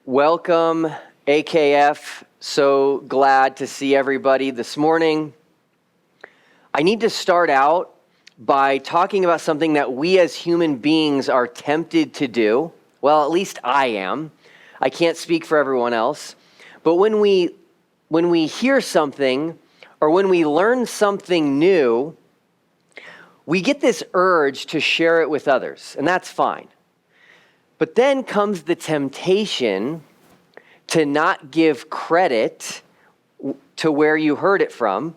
Welcome, AKF. So glad to see everybody this morning. I need to start out by talking about something that we as human beings are tempted to do. Well, at least I am. I can't speak for everyone else. But when we hear something or when we learn something new, we get this urge to share it with others, and that's fine. But then comes the temptation to not give credit to where you heard it from,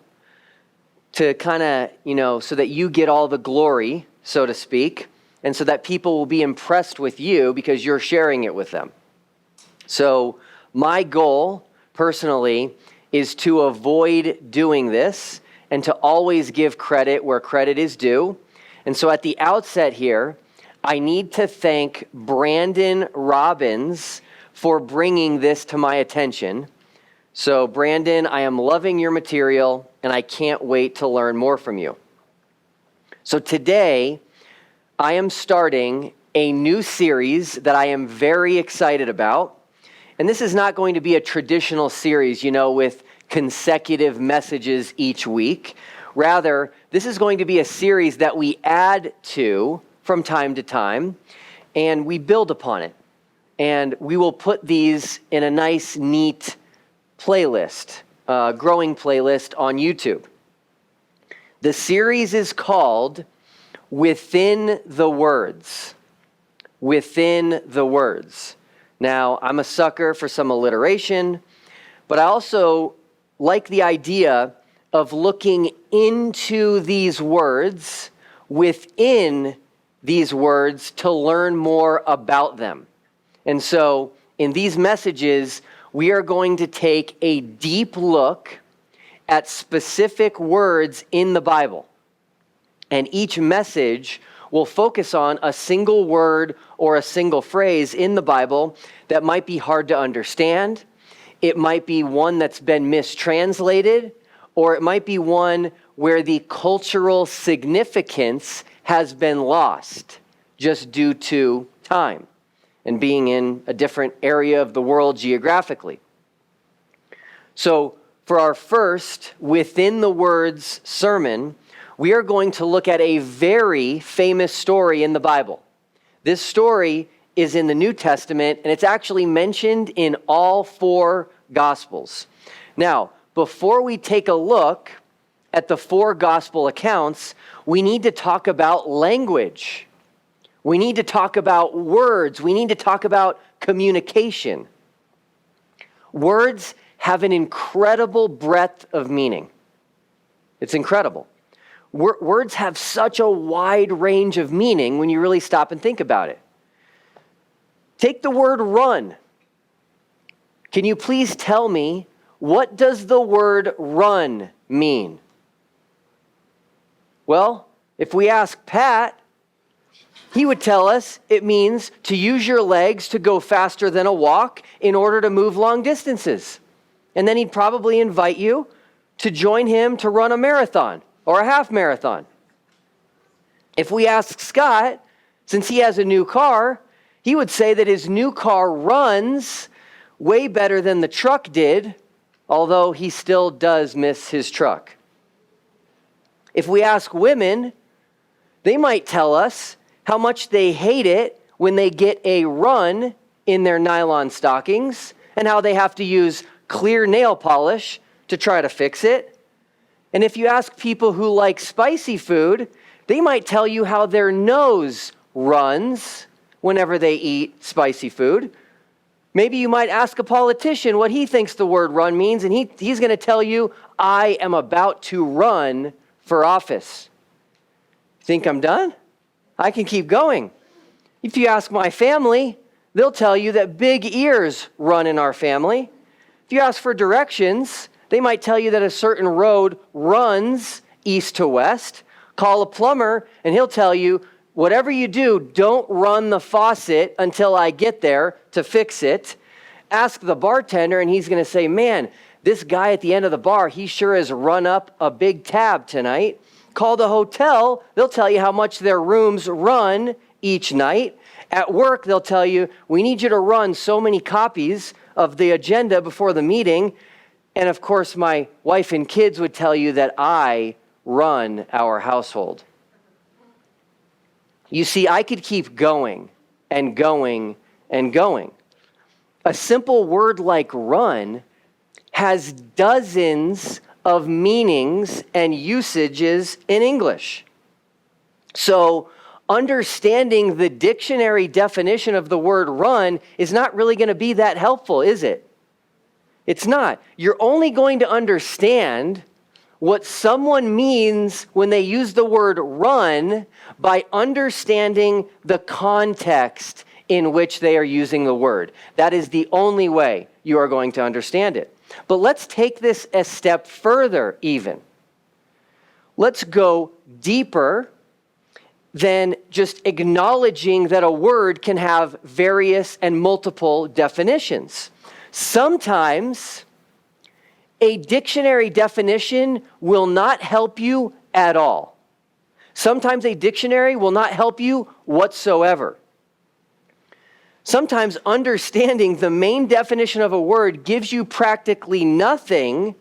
to kind of, so that you get all the glory, so to speak, and so that people will be impressed with you because you're sharing it with them. So my goal, personally, is to avoid doing this and to always give credit where credit is due. And so at the outset here, I need to thank Brandon Robbins for bringing this to my attention. So Brandon, I am loving your material and I can't wait to learn more from you. So today, I am starting a new series that I am very excited about. And this is not going to be a traditional series, with consecutive messages each week. Rather, this is going to be a series that we add to from time to time, and we build upon it. And we will put these in a nice, neat playlist, growing playlist on YouTube. The series is called Within the Words. Within the Words. Now, I'm a sucker for some alliteration, but I also like the idea of looking into these words, within these words, to learn more about them. And so in these messages, we are going to take a deep look at specific words in the Bible. And each message will focus on a single word or a single phrase in the Bible that might be hard to understand. It might be one that's been mistranslated, or it might be one where the cultural significance has been lost just due to time and being in a different area of the world geographically. So for our first Within the Words sermon, we are going to look at a very famous story in the Bible. This story is in the New Testament, and it's actually mentioned in all four Gospels. Now, before we take a look at the four Gospel accounts, we need to talk about language. We need to talk about words. We need to talk about communication. Words have an incredible breadth of meaning. It's incredible. Words have such a wide range of meaning when you really stop and think about it. Take the word run. Can you please tell me, what does the word run mean? Well, if we ask Pat, he would tell us it means to use your legs to go faster than a walk in order to move long distances. And then he'd probably invite you to join him to run a marathon or a half marathon. If we ask Scott, since he has a new car, he would say that his new car runs way better than the truck did, although he still does miss his truck. If we ask women, they might tell us how much they hate it when they get a run in their nylon stockings and how they have to use clear nail polish to try to fix it. And if you ask people who like spicy food, they might tell you how their nose runs whenever they eat spicy food. Maybe you might ask a politician what he thinks the word run means, and he's going to tell you, I am about to run for office. Think I'm done? I can keep going. If you ask my family, they'll tell you that big ears run in our family. If you ask for directions, they might tell you that a certain road runs east to west. Call a plumber and he'll tell you, whatever you do, don't run the faucet until I get there to fix it. Ask the bartender and he's going to say, man, this guy at the end of the bar, he sure has run up a big tab tonight. Call the hotel, they'll tell you how much their rooms run each night. At work, they'll tell you, we need you to run so many copies of the agenda before the meeting. And of course, my wife and kids would tell you that I run our household. You see, I could keep going and going and going. A simple word like run has dozens of meanings and usages in English. So understanding the dictionary definition of the word run is not really going to be that helpful, is it? It's not. You're only going to understand what someone means when they use the word run by understanding the context in which they are using the word. That is the only way you are going to understand it. But let's take this a step further even. Let's go deeper than just acknowledging that a word can have various and multiple definitions. Sometimes a dictionary definition will not help you at all. Sometimes a dictionary will not help you whatsoever. Sometimes understanding the main definition of a word gives you practically nothing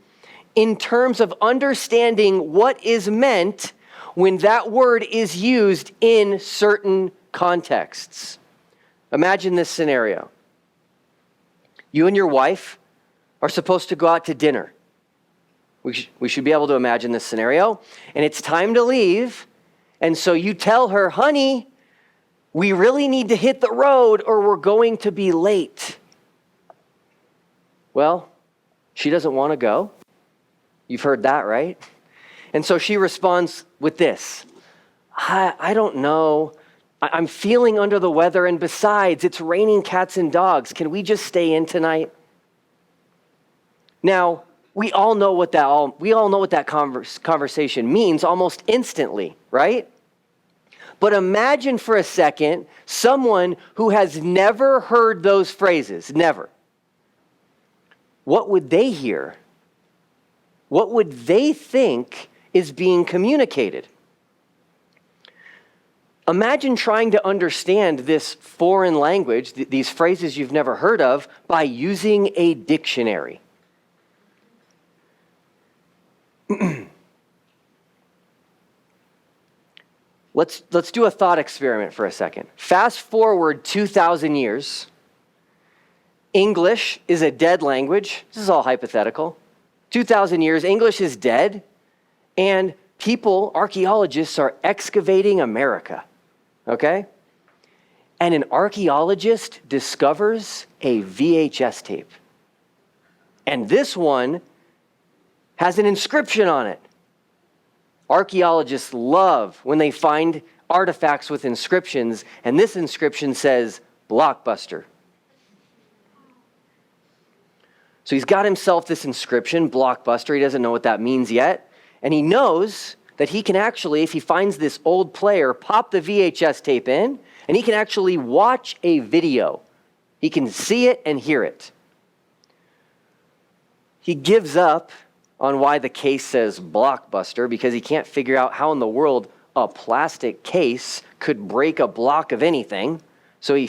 in terms of understanding what is meant when that word is used in certain contexts. Imagine this scenario. You and your wife are supposed to go out to dinner. We should be able to imagine this scenario. And it's time to leave. And so you tell her, honey, we really need to hit the road or we're going to be late. Well, she doesn't want to go. You've heard that, right? And so she responds with this. I don't know. I'm feeling under the weather. And besides, it's raining cats and dogs. Can we just stay in tonight? Now, we all know what that conversation means almost instantly, right? But imagine for a second someone who has never heard those phrases, never. What would they hear? What would they think is being communicated? Imagine trying to understand this foreign language, these phrases you've never heard of, by using a dictionary. Let's do a thought experiment for a second. Fast forward 2,000 years. English is a dead language. This is all hypothetical. 2,000 years, English is dead, and archaeologists are excavating America, okay? And an archaeologist discovers a VHS tape. And this one has an inscription on it. Archaeologists love when they find artifacts with inscriptions, and this inscription says, Blockbuster. So he's got himself this inscription, Blockbuster. He doesn't know what that means yet. And he knows that he can actually, if he finds this old player, pop the VHS tape in, and he can actually watch a video. He can see it and hear it. He gives up on why the case says Blockbuster because he can't figure out how in the world a plastic case could break a block of anything. So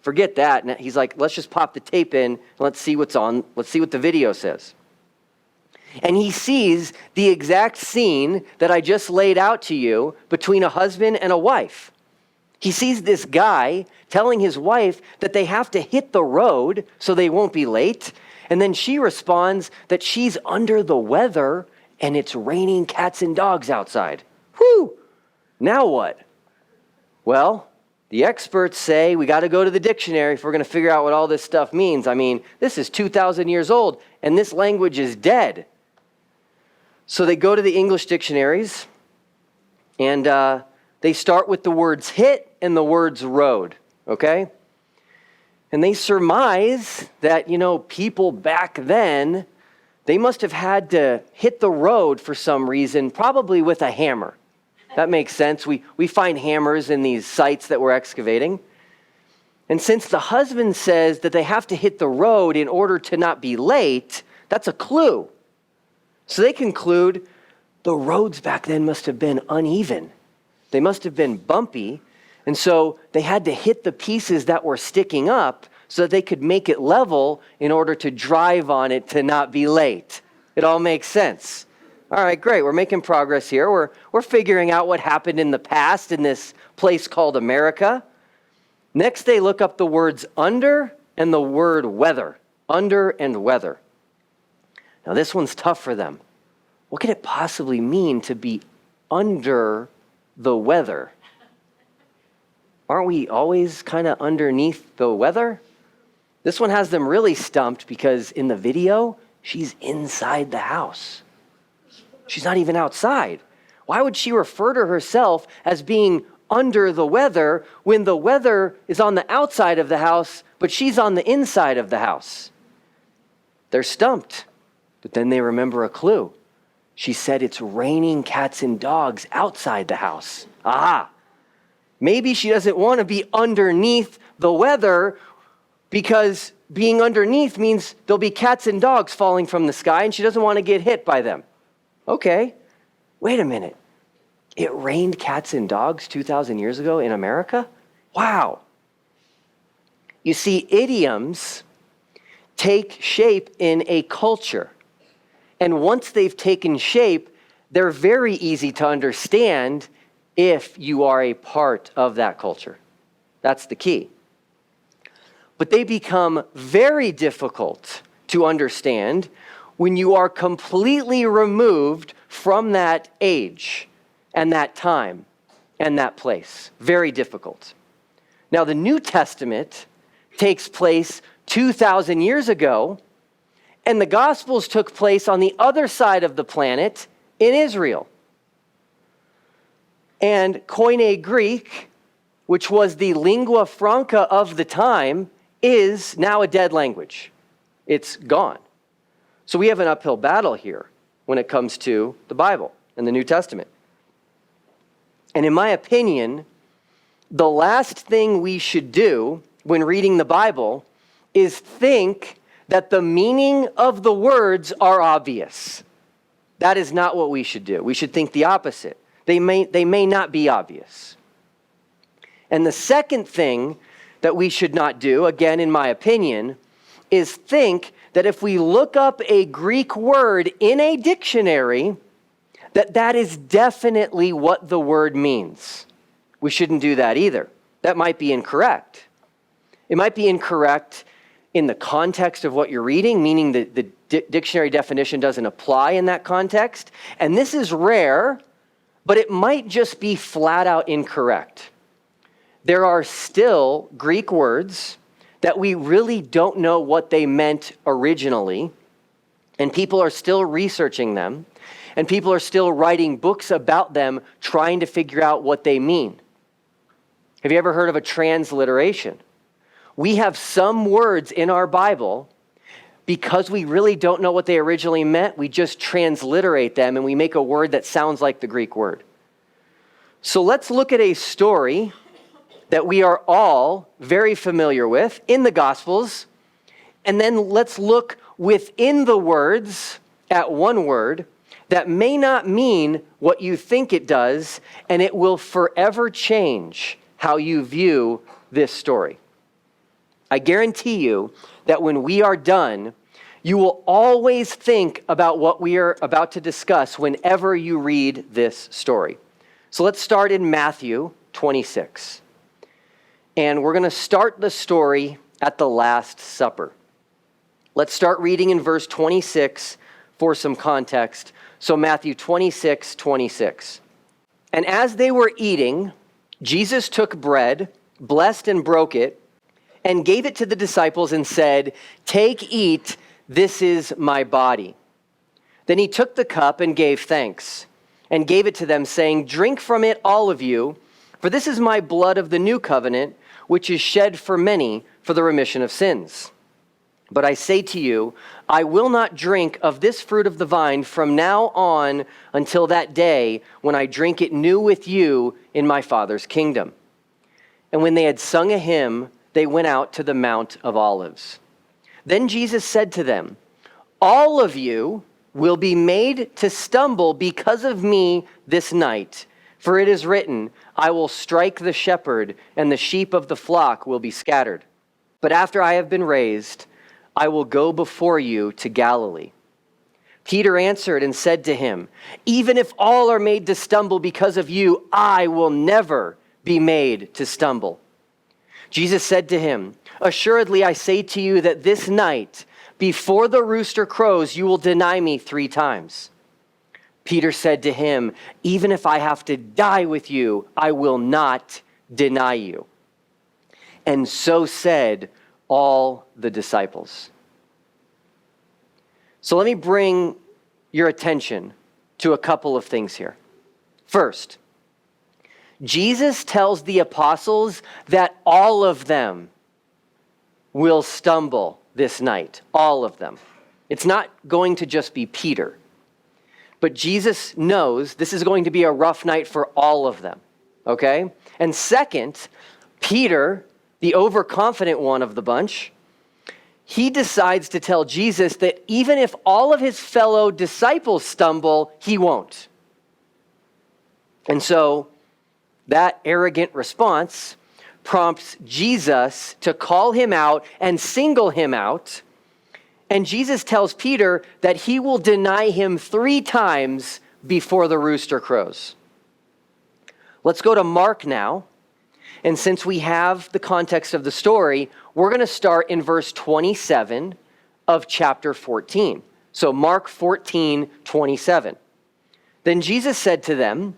forget that. And he's like, let's just pop the tape in and let's see what's on. Let's see what the video says. And he sees the exact scene that I just laid out to you between a husband and a wife. He sees this guy telling his wife that they have to hit the road so they won't be late. And then she responds that she's under the weather and it's raining cats and dogs outside. Whew! Now what? Well, the experts say we got to go to the dictionary if we're going to figure out what all this stuff means. I mean, this is 2,000 years old and this language is dead. So they go to the English dictionaries and they start with the words hit and the words road, okay? And they surmise that, people back then, they must have had to hit the road for some reason, probably with a hammer. That makes sense. We find hammers in these sites that we're excavating. And since the husband says that they have to hit the road in order to not be late, that's a clue. So they conclude the roads back then must have been uneven. They must have been bumpy. And so they had to hit the pieces that were sticking up so that they could make it level in order to drive on it to not be late. It all makes sense. All right, great. We're making progress here. We're figuring out what happened in the past in this place called America. Next, they look up the words under and the word weather. Under and weather. Now, this one's tough for them. What could it possibly mean to be under the weather? Aren't we always kind of underneath the weather? This one has them really stumped because in the video, she's inside the house. She's not even outside. Why would she refer to herself as being under the weather when the weather is on the outside of the house, but she's on the inside of the house? They're stumped, but then they remember a clue. She said it's raining cats and dogs outside the house. Aha! Maybe she doesn't want to be underneath the weather because being underneath means there'll be cats and dogs falling from the sky and she doesn't want to get hit by them. Okay, wait a minute. It rained cats and dogs 2,000 years ago in America? Wow. You see, idioms take shape in a culture. And once they've taken shape, they're very easy to understand if you are a part of that culture. That's the key. But they become very difficult to understand when you are completely removed from that age and that time and that place. Very difficult. Now, the New Testament takes place 2,000 years ago, and the Gospels took place on the other side of the planet in Israel. And Koine Greek, which was the lingua franca of the time, is now a dead language. It's gone. So we have an uphill battle here when it comes to the Bible and the New Testament. And in my opinion, the last thing we should do when reading the Bible is think that the meaning of the words are obvious. That is not what we should do. We should think the opposite. They may not be obvious. And the second thing that we should not do, again, in my opinion, is think that if we look up a Greek word in a dictionary, that is definitely what the word means. We shouldn't do that either. That might be incorrect. It might be incorrect in the context of what you're reading, meaning that the dictionary definition doesn't apply in that context. And this is rare, but it might just be flat out incorrect. There are still Greek words that we really don't know what they meant originally, and people are still researching them, and people are still writing books about them, trying to figure out what they mean. Have you ever heard of a transliteration? We have some words in our Bible, because we really don't know what they originally meant, we just transliterate them and we make a word that sounds like the Greek word. So let's look at a story that we are all very familiar with in the Gospels, and then let's look within the words at one word that may not mean what you think it does, and it will forever change how you view this story. I guarantee you that when we are done, you will always think about what we are about to discuss whenever you read this story. So let's start in Matthew 26. And we're going to start the story at the Last Supper. Let's start reading in verse 26 for some context. So Matthew 26:26. And as they were eating, Jesus took bread, blessed and broke it, and gave it to the disciples and said, "Take, eat, this is my body." Then he took the cup and gave thanks, and gave it to them, saying, "Drink from it, all of you, for this is my blood of the new covenant, which is shed for many for the remission of sins. But I say to you, I will not drink of this fruit of the vine from now on until that day when I drink it new with you in my Father's kingdom." And when they had sung a hymn, they went out to the Mount of Olives. Then Jesus said to them, "All of you will be made to stumble because of me this night, For it is written, I will strike the shepherd, and the sheep of the flock will be scattered. But after I have been raised, I will go before you to Galilee." Peter answered and said to him, "Even if all are made to stumble because of you, I will never be made to stumble." Jesus said to him, "Assuredly, I say to you that this night, before the rooster crows, you will deny me 3 times. Peter said to him, "Even if I have to die with you, I will not deny you." And so said all the disciples. So let me bring your attention to a couple of things here. First, Jesus tells the apostles that all of them will stumble this night. All of them. It's not going to just be Peter. But Jesus knows this is going to be a rough night for all of them. Okay? And second, Peter, the overconfident one of the bunch, he decides to tell Jesus that even if all of his fellow disciples stumble, he won't. And so that arrogant response prompts Jesus to call him out and single him out. And Jesus tells Peter that he will deny him 3 times before the rooster crows. Let's go to Mark now. And since we have the context of the story, we're going to start in verse 27 of chapter 14. So Mark 14:27. Then Jesus said to them,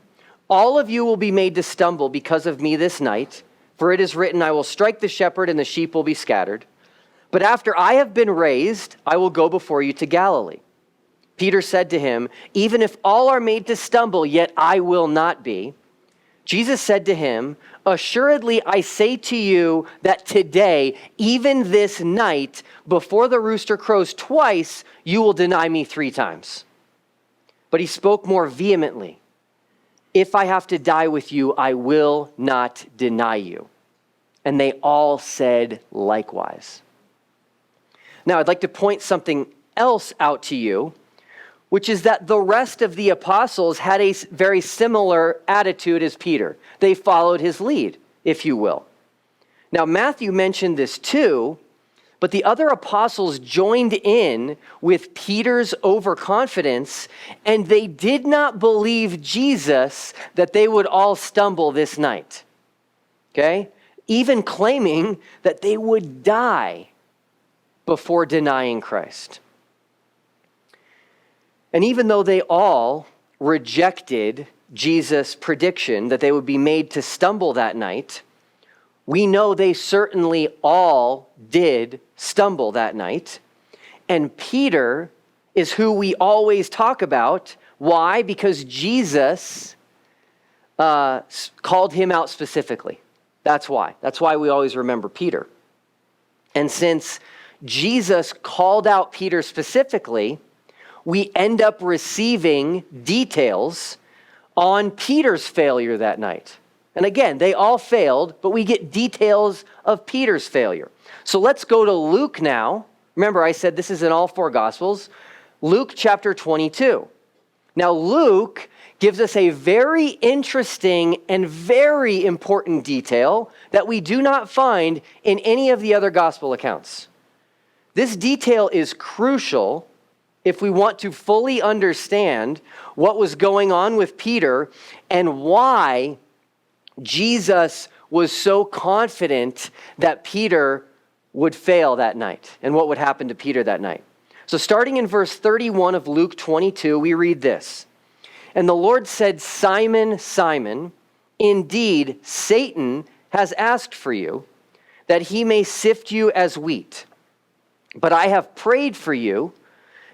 "All of you will be made to stumble because of me this night, for it is written, I will strike the shepherd and the sheep will be scattered. But after I have been raised, I will go before you to Galilee." Peter said to him, "Even if all are made to stumble, yet I will not be." Jesus said to him, "Assuredly, I say to you that today, even this night, before the rooster crows twice, you will deny me 3 times." But he spoke more vehemently, "If I have to die with you, I will not deny you." And they all said likewise. Now, I'd like to point something else out to you, which is that the rest of the apostles had a very similar attitude as Peter. They followed his lead, if you will. Now, Matthew mentioned this too, but the other apostles joined in with Peter's overconfidence, and they did not believe Jesus that they would all stumble this night. Okay? Even claiming that they would die before denying Christ. And even though they all rejected Jesus' prediction that they would be made to stumble that night, we know they certainly all did stumble that night. And Peter is who we always talk about. Why? Because Jesus called him out specifically. That's why. That's why we always remember Peter. And since Jesus called out Peter specifically, we end up receiving details on Peter's failure that night. And again, they all failed, but we get details of Peter's failure. So let's go to Luke now. Remember, I said this is in all 4 Gospels. Luke chapter 22. Now, Luke gives us a very interesting and very important detail that we do not find in any of the other Gospel accounts. This detail is crucial if we want to fully understand what was going on with Peter and why Jesus was so confident that Peter would fail that night and what would happen to Peter that night. So starting in verse 31 of Luke 22, we read this. "And the Lord said, 'Simon, Simon, indeed Satan has asked for you, that he may sift you as wheat. But I have prayed for you,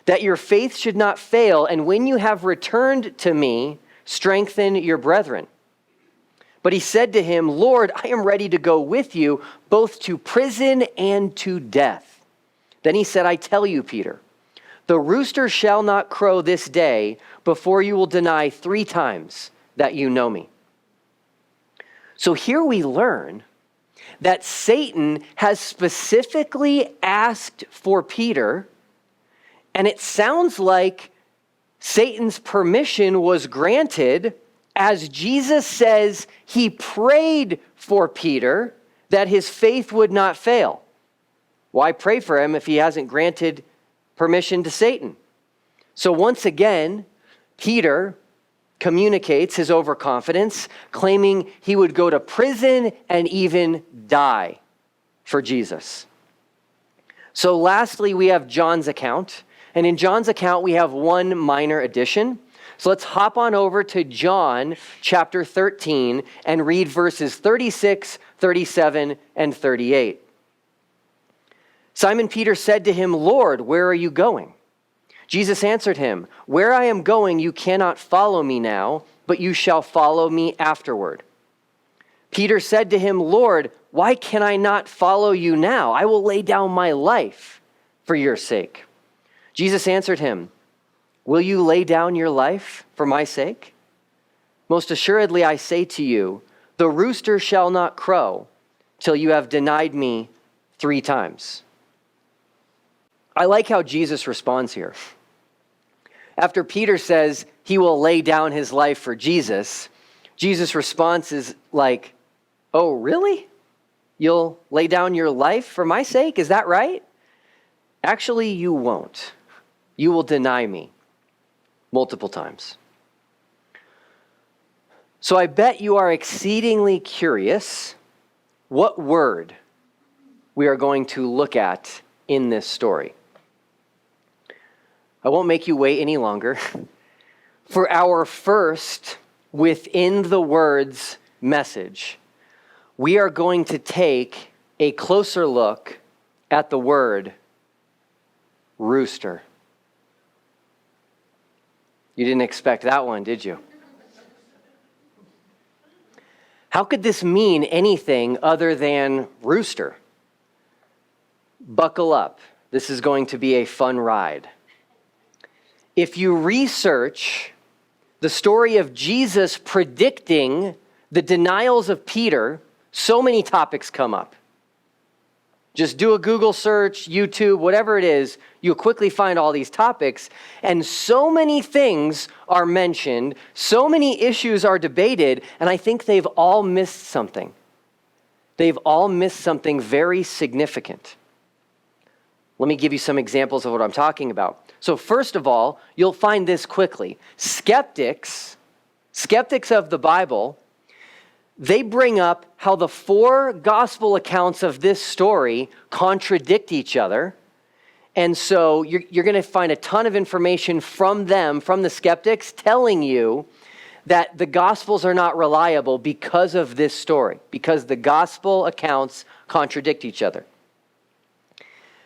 that your faith should not fail, and when you have returned to me, strengthen your brethren.' But he said to him, 'Lord, I am ready to go with you, both to prison and to death.' Then he said, 'I tell you, Peter, the rooster shall not crow this day before you will deny 3 times that you know me.'" So here we learn that Satan has specifically asked for Peter, and it sounds like Satan's permission was granted as Jesus says he prayed for Peter that his faith would not fail. Why pray for him if he hasn't granted permission to Satan? So once again, Peter communicates his overconfidence, claiming he would go to prison and even die for Jesus. So lastly, we have John's account. And in John's account, we have one minor addition. So let's hop on over to John chapter 13 and read verses 36, 37, and 38. Simon Peter said to him, "Lord, where are you going?" Jesus answered him, "Where I am going, you cannot follow me now, but you shall follow me afterward." Peter said to him, "Lord, why can I not follow you now? I will lay down my life for your sake." Jesus answered him, "Will you lay down your life for my sake? Most assuredly, I say to you, the rooster shall not crow till you have denied me 3 times. I like how Jesus responds here. After Peter says he will lay down his life for Jesus, Jesus' response is like, "Oh, really? You'll lay down your life for my sake? Is that right? Actually, you won't. You will deny me multiple times." So I bet you are exceedingly curious what word we are going to look at in this story. I won't make you wait any longer. For our first within the words message, we are going to take a closer look at the word rooster. You didn't expect that one, did you? How could this mean anything other than rooster? Buckle up. This is going to be a fun ride. If you research the story of Jesus predicting the denials of Peter, so many topics come up. Just do a Google search, YouTube, whatever it is, you'll quickly find all these topics. And so many things are mentioned, so many issues are debated, and I think they've all missed something. They've all missed something very significant. Let me give you some examples of what I'm talking about. So first of all, you'll find this quickly. Skeptics of the Bible, they bring up how the 4 gospel accounts of this story contradict each other. And so you're going to find a ton of information from them, from the skeptics, telling you that the gospels are not reliable because of this story, because the gospel accounts contradict each other.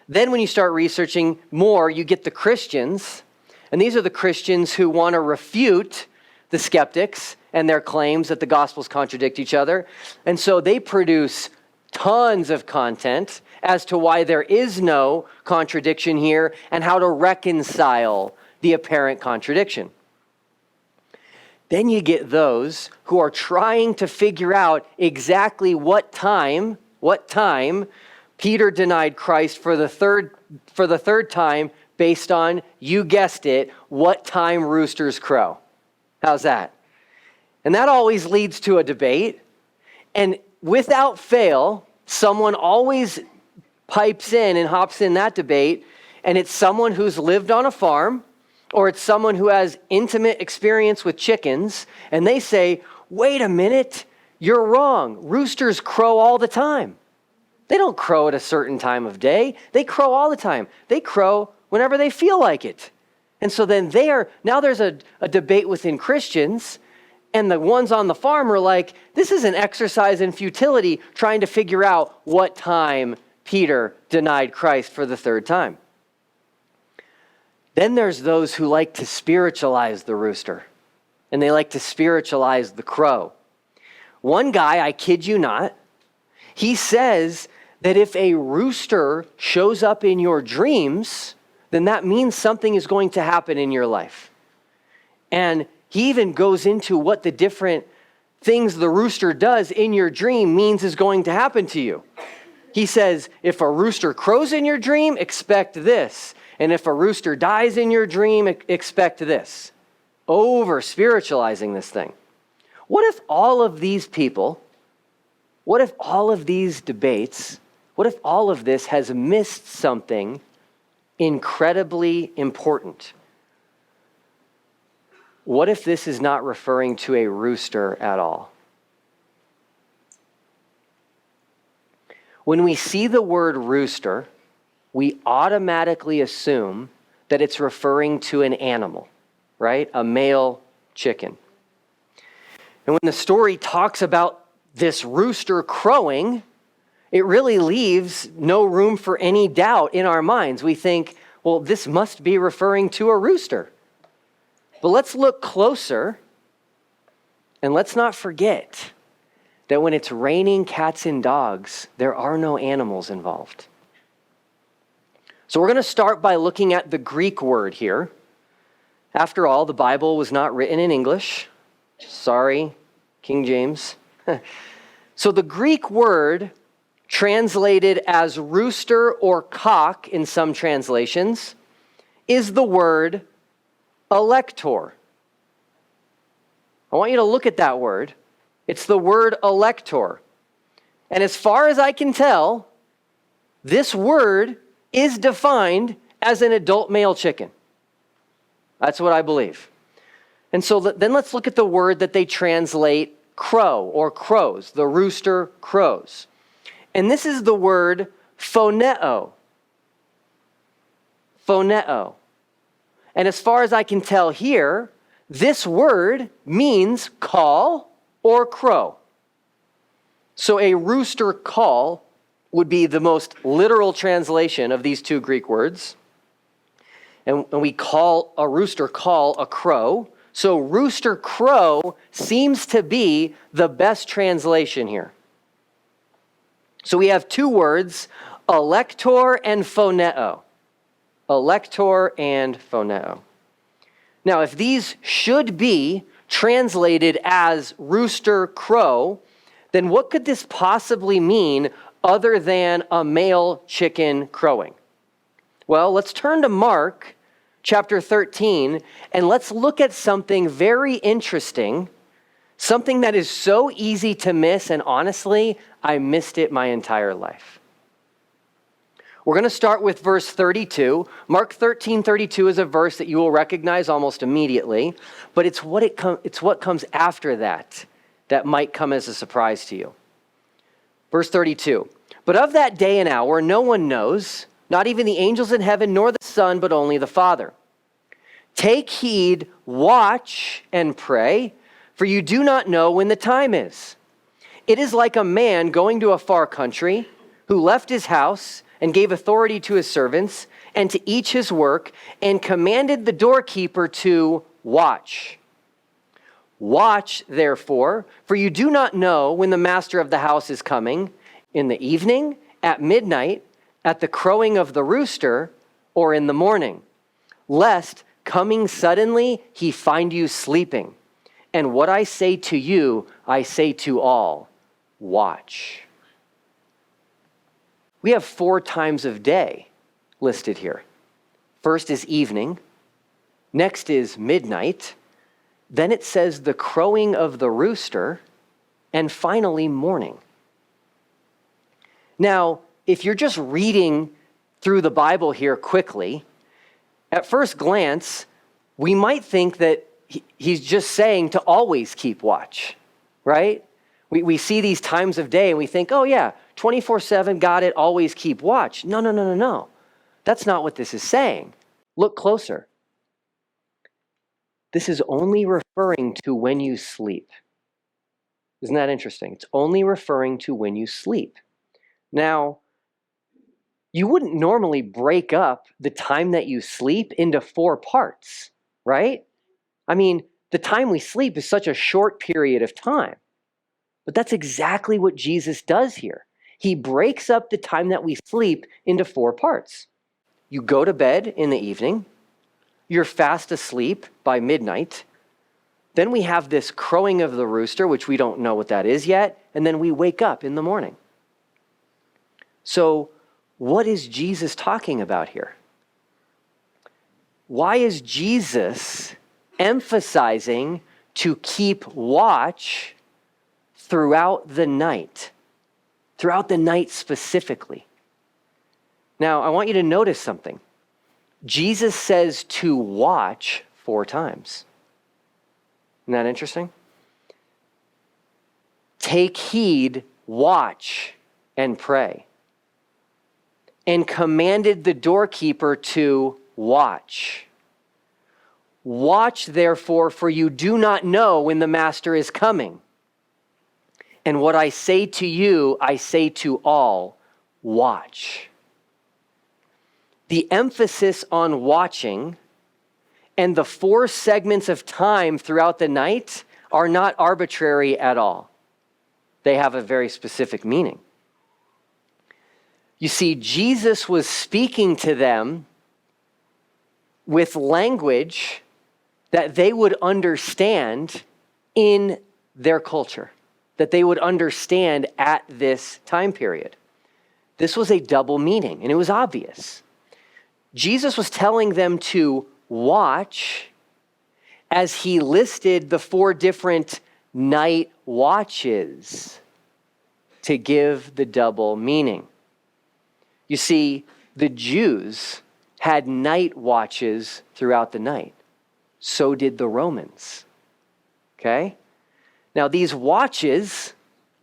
Then when you start researching more, you get the Christians, and these are the Christians who want to refute the skeptics and their claims that the Gospels contradict each other. And so they produce tons of content as to why there is no contradiction here and how to reconcile the apparent contradiction. Then you get those who are trying to figure out exactly what time Peter denied Christ for the third time based on, you guessed it, what time roosters crow. How's that? And that always leads to a debate. And without fail, someone always pipes in and hops in that debate, and it's someone who's lived on a farm, or it's someone who has intimate experience with chickens, and they say, "Wait a minute, you're wrong. Roosters crow all the time. They don't crow at a certain time of day. They crow all the time. They crow whenever they feel like it." And so then now there's a debate within Christians, and the ones on the farm are like, this is an exercise in futility trying to figure out what time Peter denied Christ for the 3rd time. Then there's those who like to spiritualize the rooster, and they like to spiritualize the crow. One guy, I kid you not, he says that if a rooster shows up in your dreams, then that means something is going to happen in your life. And he even goes into what the different things the rooster does in your dream means is going to happen to you. He says, if a rooster crows in your dream, expect this. And if a rooster dies in your dream, expect this. Over spiritualizing this thing. What if all of these people, what if all of these debates, what if all of this has missed something incredibly important? What if this is not referring to a rooster at all? When we see the word rooster, we automatically assume that it's referring to an animal, right? A male chicken. And when the story talks about this rooster crowing, it really leaves no room for any doubt in our minds. We think, well, this must be referring to a rooster. But let's look closer, and let's not forget that when it's raining cats and dogs, there are no animals involved. So we're going to start by looking at the Greek word here. After all, the Bible was not written in English. Sorry, King James. So the Greek word, translated as rooster or cock in some translations, is the word elector. I want you to look at that word. It's the word elector. And as far as I can tell, this word is defined as an adult male chicken. That's what I believe. And so then let's look at the word that they translate crow or crows. The rooster crows. And this is the word phoneo. Phoneo. And as far as I can tell here, this word means call or crow. So a rooster call would be the most literal translation of these two Greek words. And we call a rooster call a crow. So rooster crow seems to be the best translation here. So we have two words, elector and phoneo. Elector and phoneo. Now, if these should be translated as rooster crow, then what could this possibly mean other than a male chicken crowing? Well, let's turn to Mark chapter 13, and let's look at something very interesting, something that is so easy to miss, and honestly, I missed it my entire life. We're going to start with verse 32. Mark 13:32 is a verse that you will recognize almost immediately, but it's what comes after that might come as a surprise to you. Verse 32, but of that day and hour no one knows, not even the angels in heaven, nor the Son, but only the Father. Take heed, watch, and pray, for you do not know when the time is. It is like a man going to a far country who left his house and gave authority to his servants and to each his work, and commanded the doorkeeper to watch. Watch, therefore, for you do not know when the master of the house is coming, in the evening, at midnight, at the crowing of the rooster, or in the morning, lest, coming suddenly, he find you sleeping. And what I say to you, I say to all, watch. We have 4 times of day listed here. First is evening. Next is midnight. Then it says the crowing of the rooster. And finally, morning. Now, if you're just reading through the Bible here quickly, at first glance, we might think that he's just saying to always keep watch, right? We see these times of day and we think, oh yeah, 24/7, got it, always keep watch. No. That's not what this is saying. Look closer. This is only referring to when you sleep. Isn't that interesting? It's only referring to when you sleep. Now, you wouldn't normally break up the time that you sleep into 4 parts, right? I mean, the time we sleep is such a short period of time. But that's exactly what Jesus does here. He breaks up the time that we sleep into 4 parts. You go to bed in the evening. You're fast asleep by midnight. Then we have this crowing of the rooster, which we don't know what that is yet. And then we wake up in the morning. So what is Jesus talking about here? Why is Jesus emphasizing to keep watch throughout the night specifically. Now, I want you to notice something. Jesus says to watch 4 times. Isn't that interesting? Take heed, watch, and pray. And commanded the doorkeeper to watch. Watch, therefore, for you do not know when the master is coming. And what I say to you, I say to all, watch. The emphasis on watching and the 4 segments of time throughout the night are not arbitrary at all. They have a very specific meaning. You see, Jesus was speaking to them with language that they would understand in their culture, that they would understand at this time period. This was a double meaning, and it was obvious. Jesus was telling them to watch as he listed the 4 different night watches to give the double meaning. You see, the Jews had night watches throughout the night. So did the Romans. Okay? Now, these watches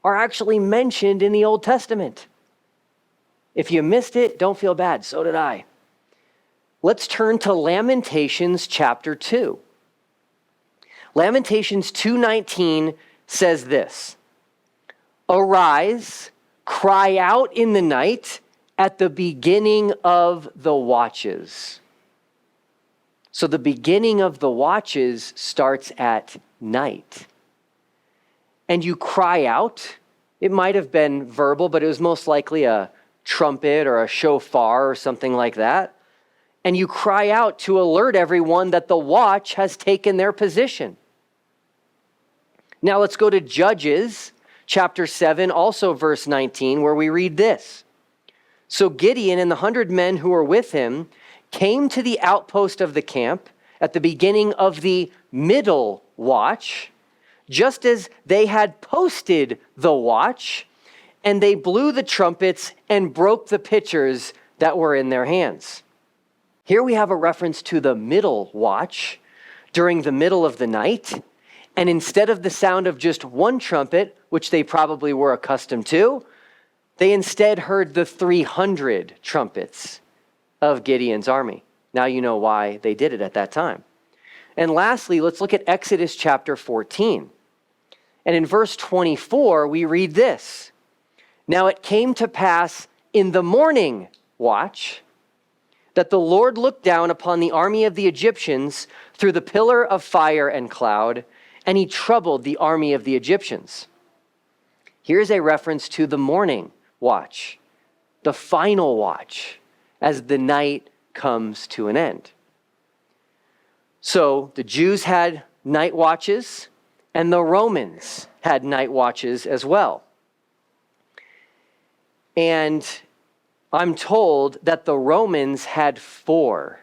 are actually mentioned in the Old Testament. If you missed it, don't feel bad. So did I. Let's turn to Lamentations chapter 2. Lamentations 2:19 says this: Arise, cry out in the night at the beginning of the watches. So the beginning of the watches starts at night. And you cry out. It might have been verbal, but it was most likely a trumpet or a shofar or something like that. And you cry out to alert everyone that the watch has taken their position. Now let's go to Judges chapter 7, also verse 19, where we read this. So Gideon and the 100 men who were with him came to the outpost of the camp at the beginning of the middle watch, just as they had posted the watch, and they blew the trumpets and broke the pitchers that were in their hands. Here we have a reference to the middle watch during the middle of the night. And instead of the sound of just one trumpet, which they probably were accustomed to, they instead heard the 300 trumpets of Gideon's army. Now you know why they did it at that time. And lastly, let's look at Exodus chapter 14. And in verse 24, we read this. Now it came to pass in the morning watch that the Lord looked down upon the army of the Egyptians through the pillar of fire and cloud, and he troubled the army of the Egyptians. Here's a reference to the morning watch, the final watch, as the night comes to an end. So the Jews had night watches, and the Romans had night watches as well. And I'm told that the Romans had 4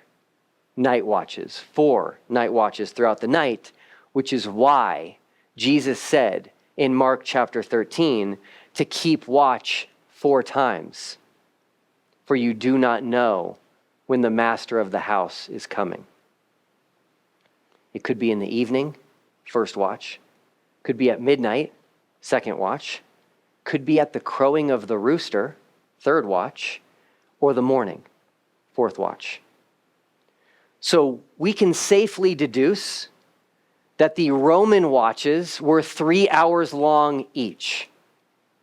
night watches throughout the night, which is why Jesus said in Mark chapter 13 to keep watch 4 times, for you do not know when the master of the house is coming. It could be in the evening, first watch, could be at midnight, second watch, could be at the crowing of the rooster, third watch, or the morning, fourth watch. So we can safely deduce that the Roman watches were 3 hours long each.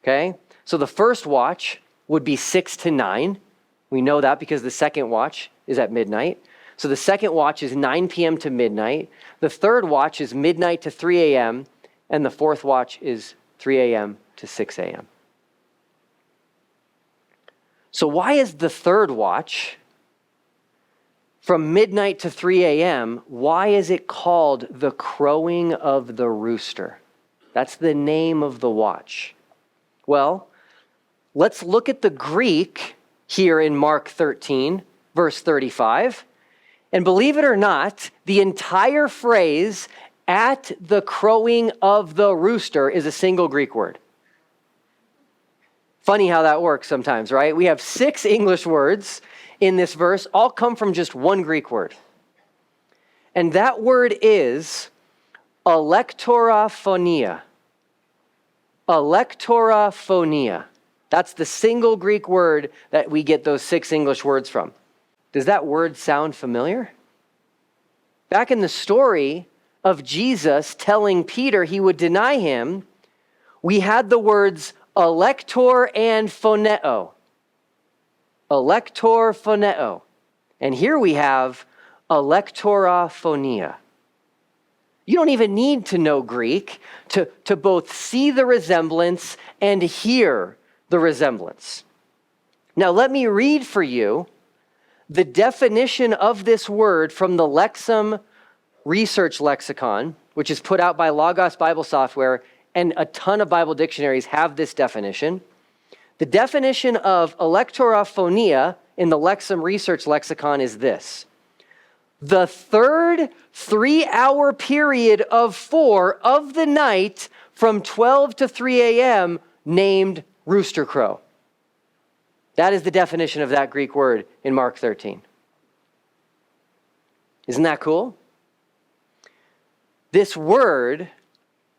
Okay? So the first watch would be 6 to 9. We know that because the second watch is at midnight. So the second watch is 9 p.m. to midnight. The third watch is midnight to 3 a.m. And the fourth watch is 3 a.m. to 6 a.m. So why is the third watch from midnight to 3 a.m., why is it called the crowing of the rooster? That's the name of the watch. Well, let's look at the Greek here in Mark 13, verse 35. And believe it or not, the entire phrase, at the crowing of the rooster is a single Greek word. Funny how that works sometimes, right? We have 6 English words in this verse, all come from just one Greek word. And that word is electoraphonia. Electoraphonia. That's the single Greek word that we get those 6 English words from. Does that word sound familiar? Back in the story of Jesus telling Peter he would deny him, we had the words elector and phoneo. Elector phoneo. And here we have electoraphonia. You don't even need to know Greek to both see the resemblance and hear the resemblance. Now let me read for you the definition of this word from the Lexham Research Lexicon, which is put out by Logos Bible Software, and a ton of Bible dictionaries have this definition. The definition of electoraphonia in the Lexham Research Lexicon is this: the third 3-hour period of 4 of the night from 12 to 3 a.m. named rooster crow. That is the definition of that Greek word in Mark 13. Isn't that cool? This word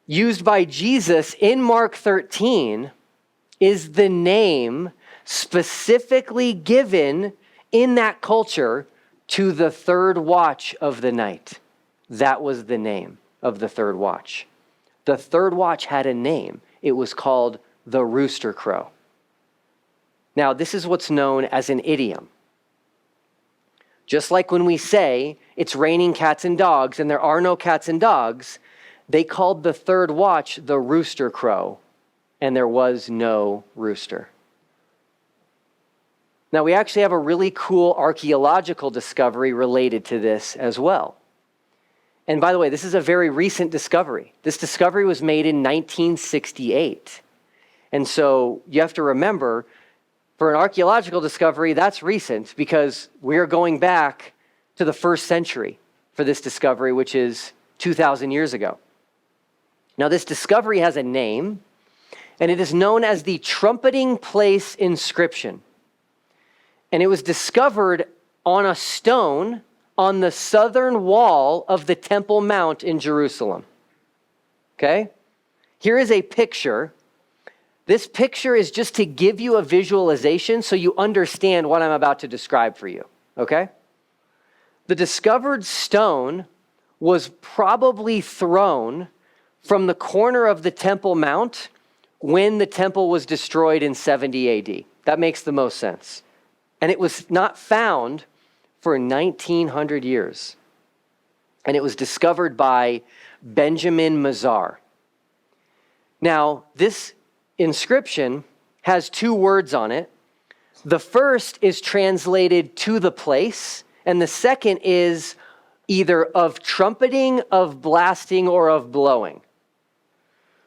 used by Jesus in Mark 13 is the name specifically given in that culture to the third watch of the night. That was the name of the third watch. The third watch had a name. It was called the rooster crow. Now, this is what's known as an idiom. Just like when we say it's raining cats and dogs and there are no cats and dogs, they called the third watch the rooster crow, and there was no rooster. Now, we actually have a really cool archaeological discovery related to this as well. And by the way, this is a very recent discovery. This discovery was made in 1968. And so you have to remember, for an archaeological discovery, that's recent because we're going back to the 1st century for this discovery, which is 2,000 years ago. Now, this discovery has a name, and it is known as the Trumpeting Place inscription. And it was discovered on a stone on the southern wall of the Temple Mount in Jerusalem. Okay? Here is a picture. This picture is just to give you a visualization so you understand what I'm about to describe for you. Okay? The discovered stone was probably thrown from the corner of the Temple Mount when the temple was destroyed in 70 AD. That makes the most sense. And it was not found for 1,900 years. And it was discovered by Benjamin Mazar. Now, this inscription has 2 words on it. The first is translated "to the place," and the second is either "of trumpeting," "of blasting," or "of blowing."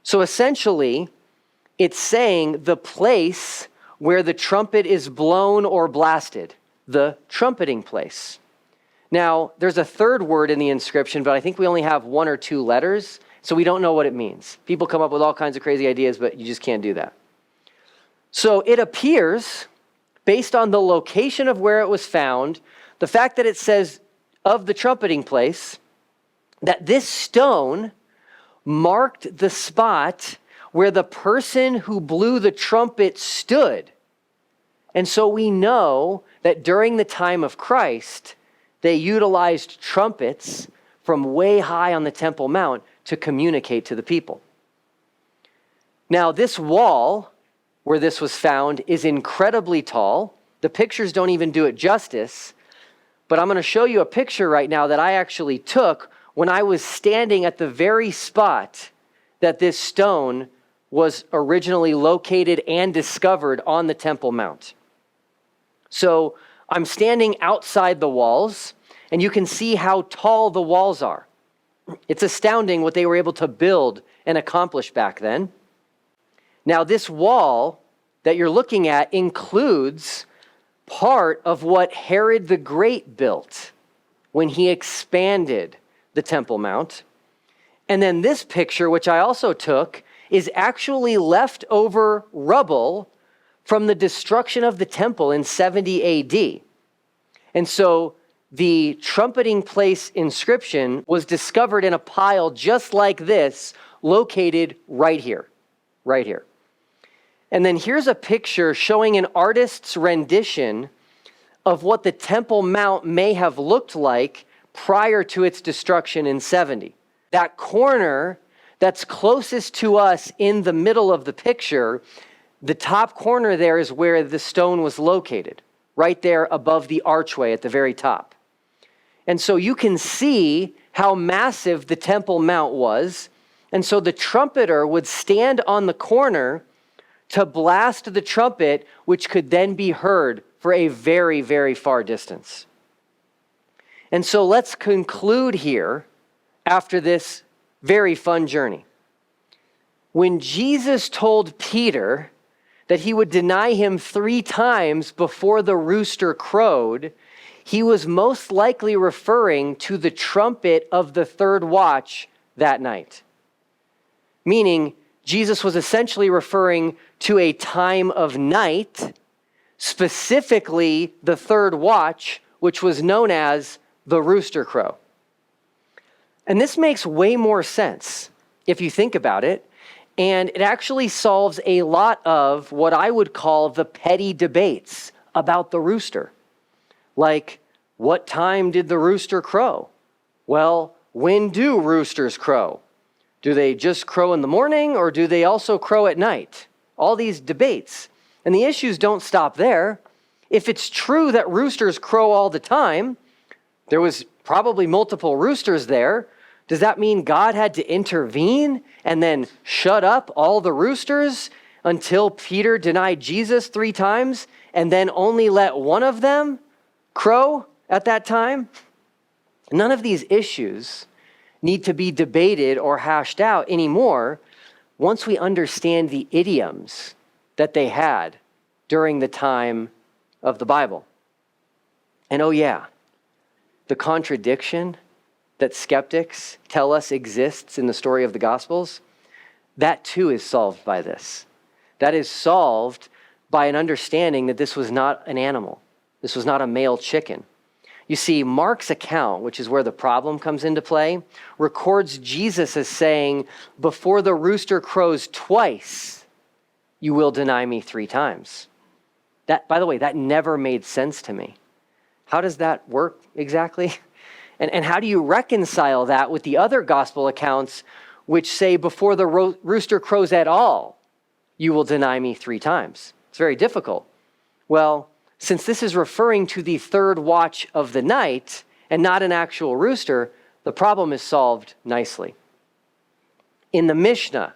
So essentially, it's saying the place where the trumpet is blown or blasted, the trumpeting place. Now, there's a 3rd word in the inscription, but I think we only have 1 or 2 letters, so we don't know what it means. People come up with all kinds of crazy ideas, but you just can't do that. So it appears, based on the location of where it was found, the fact that it says "of the trumpeting place," that this stone marked the spot where the person who blew the trumpet stood. And so we know that during the time of Christ, they utilized trumpets from way high on the Temple Mount to communicate to the people. Now, this wall where this was found is incredibly tall. The pictures don't even do it justice, but I'm going to show you a picture right now that I actually took when I was standing at the very spot that this stone was originally located and discovered on the Temple Mount. So I'm standing outside the walls, and you can see how tall the walls are. It's astounding what they were able to build and accomplish back then. Now, this wall that you're looking at includes part of what Herod the Great built when he expanded the Temple Mount. And then this picture, which I also took, is actually leftover rubble from the destruction of the temple in 70 AD. And so the trumpeting place inscription was discovered in a pile just like this, located right here, right here. And then here's a picture showing an artist's rendition of what the Temple Mount may have looked like prior to its destruction in 70. That corner that's closest to us in the middle of the picture, the top corner there is where the stone was located, right there above the archway at the very top. And so you can see how massive the Temple Mount was. And so the trumpeter would stand on the corner to blast the trumpet, which could then be heard for a very, very far distance. And so let's conclude here after this very fun journey. When Jesus told Peter that he would deny him 3 times before the rooster crowed, he was most likely referring to the trumpet of the third watch that night. Meaning, Jesus was essentially referring to a time of night, specifically the third watch, which was known as the rooster crow. And this makes way more sense if you think about it, and it actually solves a lot of what I would call the petty debates about the rooster. Like, what time did the rooster crow? Well, when do roosters crow? Do they just crow in the morning, or do they also crow at night? All these debates. And the issues don't stop there. If it's true that roosters crow all the time, there was probably multiple roosters there. Does that mean God had to intervene and then shut up all the roosters until Peter denied Jesus 3 times and then only let one of them crow at that time? None of these issues need to be debated or hashed out anymore once we understand the idioms that they had during the time of the Bible. And oh yeah, the contradiction that skeptics tell us exists in the story of the Gospels, that too is solved by this. That is solved by an understanding that this was not an animal. This was not a male chicken. You see, Mark's account, which is where the problem comes into play, records Jesus as saying, before the rooster crows twice, you will deny me 3 times. That, by the way, that never made sense to me. How does that work exactly? And how do you reconcile that with the other gospel accounts which say before the rooster crows at all, you will deny me 3 times? It's very difficult. Well, since this is referring to the third watch of the night and not an actual rooster, the problem is solved nicely. In the Mishnah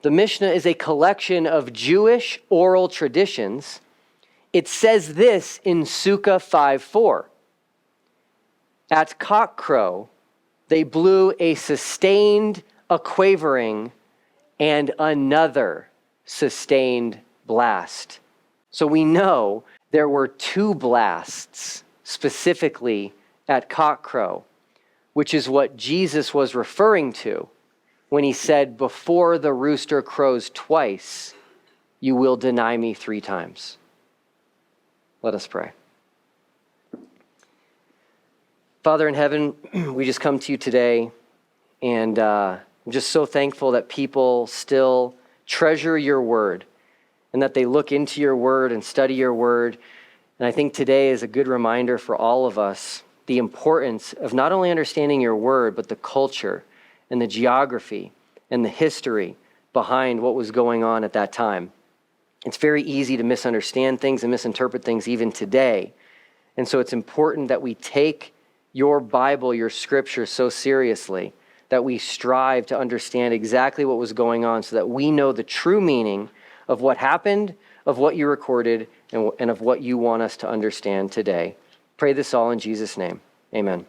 is a collection of Jewish oral traditions. It says this in Sukkah 5:4. At cockcrow, they blew a sustained, a quavering, and another sustained blast. So we know there were 2 blasts specifically at cockcrow, which is what Jesus was referring to when he said, before the rooster crows twice, you will deny me 3 times. Let us pray. Father in heaven, we just come to you today, and I'm just so thankful that people still treasure your word and that they look into your word and study your word. And I think today is a good reminder for all of us the importance of not only understanding your word, but the culture and the geography and the history behind what was going on at that time. It's very easy to misunderstand things and misinterpret things even today. And so it's important that we take your Bible, your scripture so seriously that we strive to understand exactly what was going on so that we know the true meaning of what happened, of what you recorded, and of what you want us to understand today. Pray this all in Jesus' name. Amen.